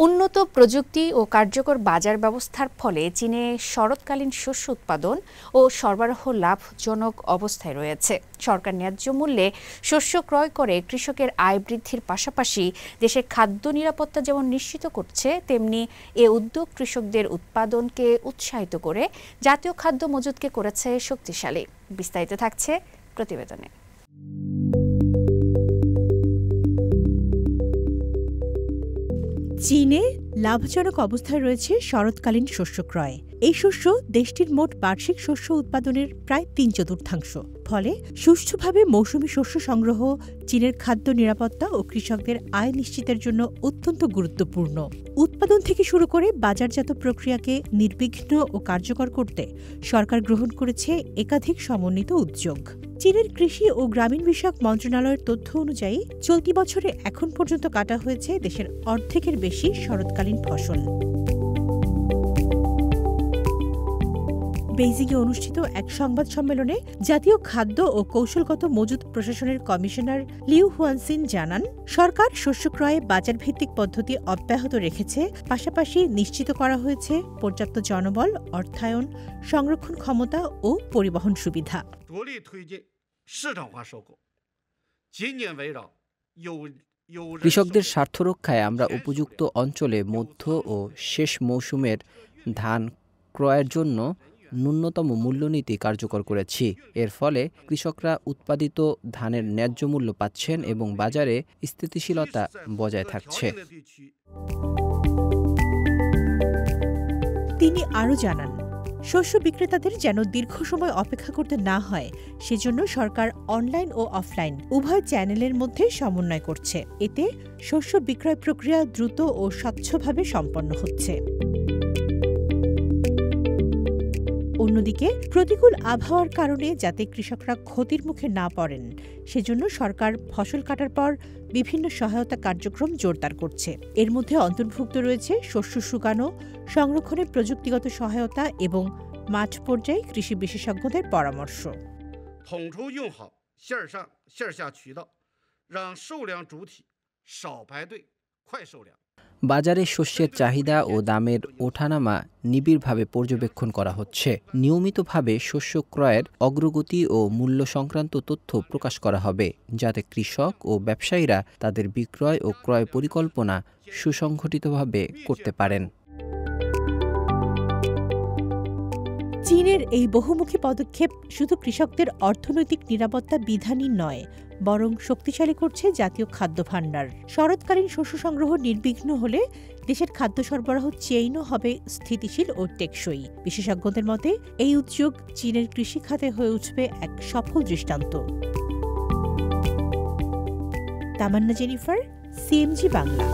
উন্নত প্রযুক্তি ও কার্যকর বাজার ব্যবস্থার ফলে চীনে শরৎকালীন শস্য উৎপাদন ও সরবরাহ লাভজনক অবস্থায় রয়েছে। সরকার ন্যায্য মূল্যে শস্য ক্রয় করে কৃষকের আয় বৃদ্ধির পাশাপাশি দেশের খাদ্য নিরাপত্তা যেমন নিশ্চিত করছে, তেমনি এ উদ্যোগ কৃষকদের উৎপাদনকে উৎসাহিত করে জাতীয় খাদ্য মজুতকে করেছে শক্তিশালী। বিস্তারিত থাকছে প্রতিবেদনে। চীনে লাভজনক অবস্থায় রয়েছে শরৎকালীন শস্য ক্রয়। এই শস্য দেশটির মোট বার্ষিক শস্য উৎপাদনের প্রায় 3/4। ফলে সুষ্ঠুভাবে মৌসুমী শস্য সংগ্রহ চীনের খাদ্য নিরাপত্তা ও কৃষকদের আয় নিশ্চিতের জন্য অত্যন্ত গুরুত্বপূর্ণ। উৎপাদন থেকে শুরু করে বাজারজাত প্রক্রিয়াকে নির্বিঘ্ন ও কার্যকর করতে সরকার গ্রহণ করেছে একাধিক সমন্বিত উদ্যোগ। চীনের কৃষি ও গ্রামীণ বিষয়ক মন্ত্রণালয়ের তথ্য অনুযায়ী চলতি বছরে এখন পর্যন্ত কাটা হয়েছে দেশের অর্ধেকের বেশি শরৎকালীন ফসল। বেইজিংয়ে অনুষ্ঠিত এক সংবাদ সম্মেলনে জাতীয় খাদ্য ও কৌশলগত মজুত প্রশাসনের কমিশনার লিউ হুয়ানসিন জানান, সরকার শস্য ক্রয়ে বাজারভিত্তিক পদ্ধতি অব্যাহত রেখেছে, পাশাপাশি নিশ্চিত করা হয়েছে পর্যাপ্ত জনবল, অর্থায়ন, সংরক্ষণ ক্ষমতা ও পরিবহন সুবিধা। কৃষকদের স্বার্থ রক্ষায় আমরা উপযুক্ত অঞ্চলে মধ্য ও শেষ মৌসুমের ধান ক্রয়ের জন্য ন্যূনতম মূল্যনীতি কার্যকর করেছি। এর ফলে কৃষকরা উৎপাদিত ধানের ন্যায্য মূল্য পাচ্ছেন এবং বাজারে স্থিতিশীলতা বজায় থাকছে। তিনি আরও জানান, শস্য বিক্রেতাদের যেন দীর্ঘ সময় অপেক্ষা করতে না হয়, সেজন্য সরকার অনলাইন ও অফলাইন উভয় চ্যানেলের মধ্যে সমন্বয় করছে। এতে শস্য বিক্রয় প্রক্রিয়া দ্রুত ও স্বচ্ছভাবে সম্পন্ন হচ্ছে। অন্যদিকে প্রতিকূল আবহাওয়ার কারণে যাতে কৃষকরা ক্ষতির মুখে না পড়েন, সেজন্য সরকার ফসল কাটার পর বিভিন্ন সহায়তা কার্যক্রম জোরদার করছে। এর মধ্যে অন্তর্ভুক্ত রয়েছে শস্য শুকানো, সংরক্ষণের প্রযুক্তিগত সহায়তা এবং মাঠ পর্যায়ে কৃষি বিশেষজ্ঞদের পরামর্শ। বাজারে শস্যের চাহিদা ও দামের ওঠানামা নিবিড়ভাবে পর্যবেক্ষণ করা হচ্ছে। নিয়মিতভাবে শস্য ক্রয়ের অগ্রগতি ও মূল্য সংক্রান্ত তথ্য প্রকাশ করা হবে, যাতে কৃষক ও ব্যবসায়ীরা তাদের বিক্রয় ও ক্রয় পরিকল্পনা সুসংগঠিতভাবে করতে পারেন। চীনের এই বহুমুখী পদক্ষেপ শুধু কৃষকদের অর্থনৈতিক নিরাপত্তা বিধানই নয়, বরং শক্তিশালী করছে জাতীয় খাদ্য ভাণ্ডার। শরৎকালীন শস্য সংগ্রহ নির্বিঘ্ন হলে দেশের খাদ্য সরবরাহ চেইনও হবে স্থিতিশীল ও টেকসই। বিশেষজ্ঞদের মতে এই উদ্যোগ চীনের কৃষি খাতে হয়ে উঠবে এক সফল দৃষ্টান্ত। তামান্না জেনিফার, সিএমজি বাংলা।